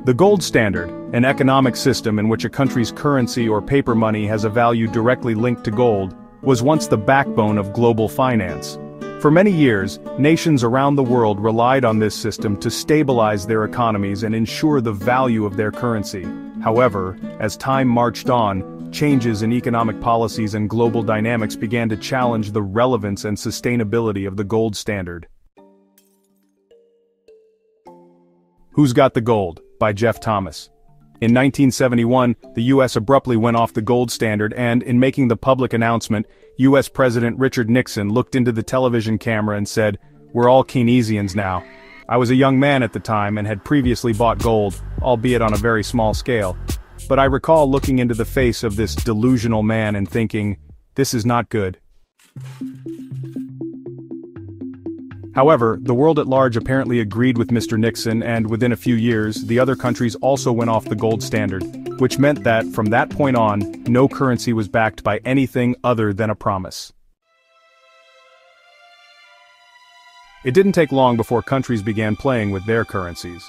The gold standard, an economic system in which a country's currency or paper money has a value directly linked to gold, was once the backbone of global finance. For many years, nations around the world relied on this system to stabilize their economies and ensure the value of their currency. However, as time marched on, changes in economic policies and global dynamics began to challenge the relevance and sustainability of the gold standard. Who's Got the Gold? By Jeff Thomas. In 1971, the U.S. abruptly went off the gold standard and, in making the public announcement, U.S. President Richard Nixon looked into the television camera and said, "We're all Keynesians now." I was a young man at the time and had previously bought gold, albeit on a very small scale. But I recall looking into the face of this delusional man and thinking, this is not good. However, the world at large apparently agreed with Mr. Nixon, and within a few years, the other countries also went off the gold standard, which meant that, from that point on, no currency was backed by anything other than a promise. It didn't take long before countries began playing with their currencies.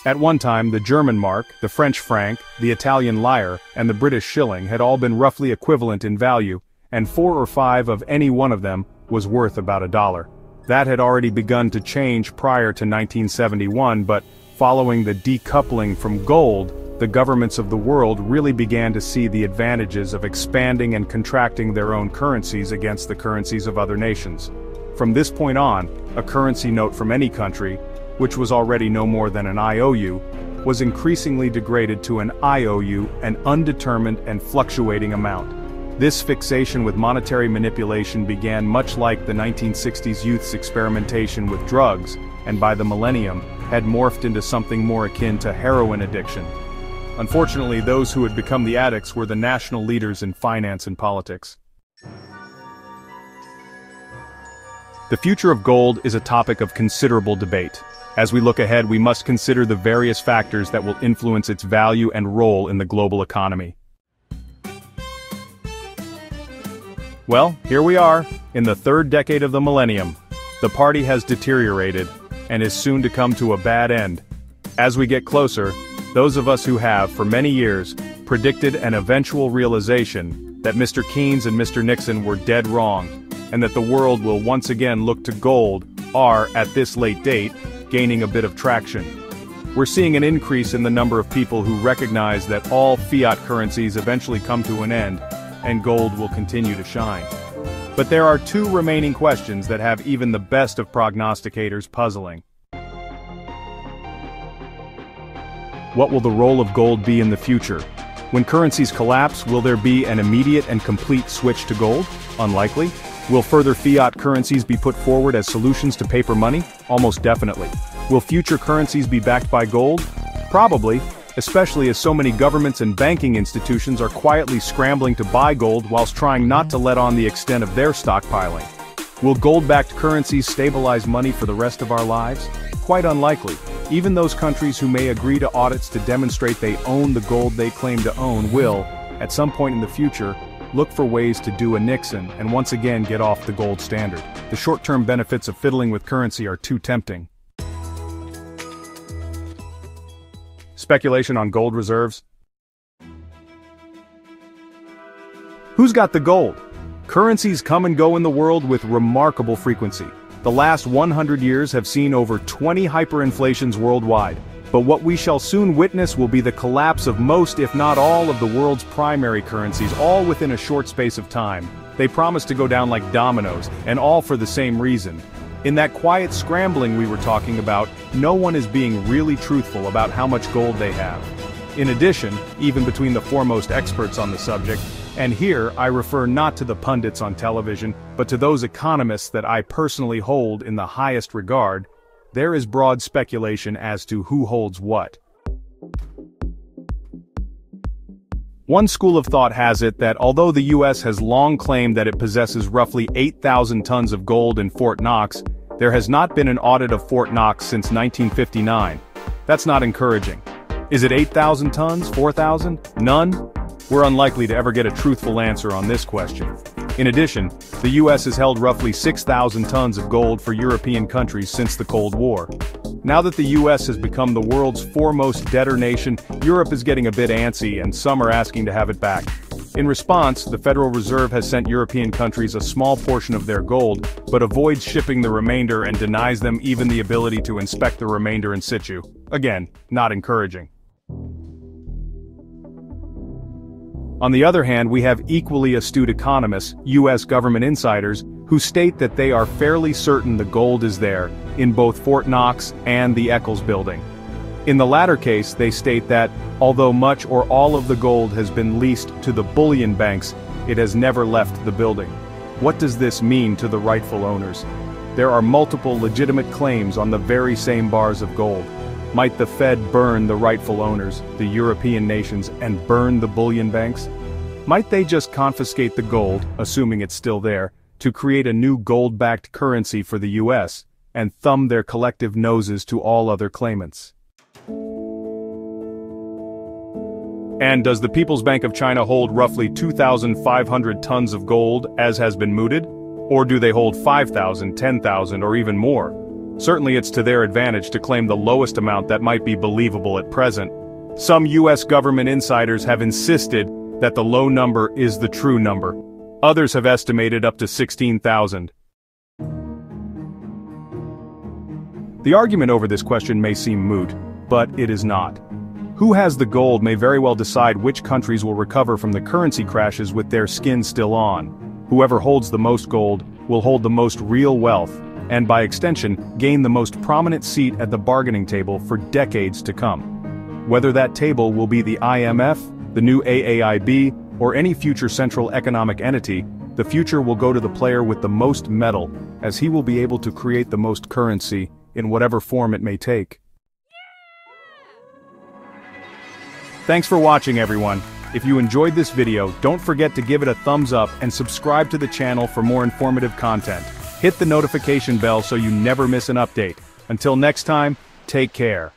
At one time, the German mark, the French franc, the Italian lire, and the British shilling had all been roughly equivalent in value, and 4 or 5 of any one of them was worth about $1. That had already begun to change prior to 1971, but following the decoupling from gold, the governments of the world really began to see the advantages of expanding and contracting their own currencies against the currencies of other nations. From this point on, a currency note from any country, which was already no more than an IOU, was increasingly degraded to an IOU, an undetermined and fluctuating amount. This fixation with monetary manipulation began much like the 1960s youth's experimentation with drugs, and by the millennium, had morphed into something more akin to heroin addiction. Unfortunately, those who had become the addicts were the national leaders in finance and politics. The future of gold is a topic of considerable debate. As we look ahead, we must consider the various factors that will influence its value and role in the global economy. Well, here we are, in the third decade of the millennium. The party has deteriorated, and is soon to come to a bad end. As we get closer, those of us who have, for many years, predicted an eventual realization that Mr. Keynes and Mr. Nixon were dead wrong, and that the world will once again look to gold, are, at this late date, gaining a bit of traction. We're seeing an increase in the number of people who recognize that all fiat currencies eventually come to an end, and gold will continue to shine. But there are 2 remaining questions that have even the best of prognosticators puzzling. What will the role of gold be in the future? When currencies collapse, will there be an immediate and complete switch to gold? Unlikely. Will further fiat currencies be put forward as solutions to paper money? Almost definitely. Will future currencies be backed by gold? Probably. Especially as so many governments and banking institutions are quietly scrambling to buy gold whilst trying not to let on the extent of their stockpiling. Will gold-backed currencies stabilize money for the rest of our lives? Quite unlikely. Even those countries who may agree to audits to demonstrate they own the gold they claim to own will, at some point in the future, look for ways to do a Nixon and once again get off the gold standard. The short-term benefits of fiddling with currency are too tempting. Speculation on gold reserves. Who's got the gold? Currencies come and go in the world with remarkable frequency. The last 100 years have seen over 20 hyperinflations worldwide, but what we shall soon witness will be the collapse of most, if not all, of the world's primary currencies, all within a short space of time. They promise to go down like dominoes, and all for the same reason. In that quiet scrambling we were talking about, no one is being really truthful about how much gold they have. In addition, even between the foremost experts on the subject, and here I refer not to the pundits on television, but to those economists that I personally hold in the highest regard, there is broad speculation as to who holds what. One school of thought has it that although the U.S. has long claimed that it possesses roughly 8,000 tons of gold in Fort Knox, there has not been an audit of Fort Knox since 1959. That's not encouraging. Is it 8,000 tons? 4,000? None? We're unlikely to ever get a truthful answer on this question. In addition, the US has held roughly 6,000 tons of gold for European countries since the Cold War. Now that the US has become the world's foremost debtor nation, Europe is getting a bit antsy and some are asking to have it back. In response, the Federal Reserve has sent European countries a small portion of their gold, but avoids shipping the remainder and denies them even the ability to inspect the remainder in situ. Again, not encouraging. On the other hand, we have equally astute economists, US government insiders, who state that they are fairly certain the gold is there, in both Fort Knox and the Eccles building. In the latter case, they state that, although much or all of the gold has been leased to the bullion banks, it has never left the building. What does this mean to the rightful owners? There are multiple legitimate claims on the very same bars of gold. Might the Fed burn the rightful owners, the European nations, and burn the bullion banks? Might they just confiscate the gold, assuming it's still there, to create a new gold-backed currency for the US, and thumb their collective noses to all other claimants? And does the People's Bank of China hold roughly 2,500 tons of gold, as has been mooted? Or do they hold 5,000, 10,000, or even more? Certainly it's to their advantage to claim the lowest amount that might be believable at present. Some US government insiders have insisted that the low number is the true number. Others have estimated up to 16,000. The argument over this question may seem moot, but it is not. Who has the gold may very well decide which countries will recover from the currency crashes with their skin still on. Whoever holds the most gold will hold the most real wealth, and by extension, gain the most prominent seat at the bargaining table for decades to come. Whether that table will be the IMF, the new AAIB, or any future central economic entity, the future will go to the player with the most metal, as he will be able to create the most currency, in whatever form it may take. Thanks for watching, everyone. If you enjoyed this video, don't forget to give it a thumbs up and subscribe to the channel for more informative content. Hit the notification bell so you never miss an update. Until next time, take care.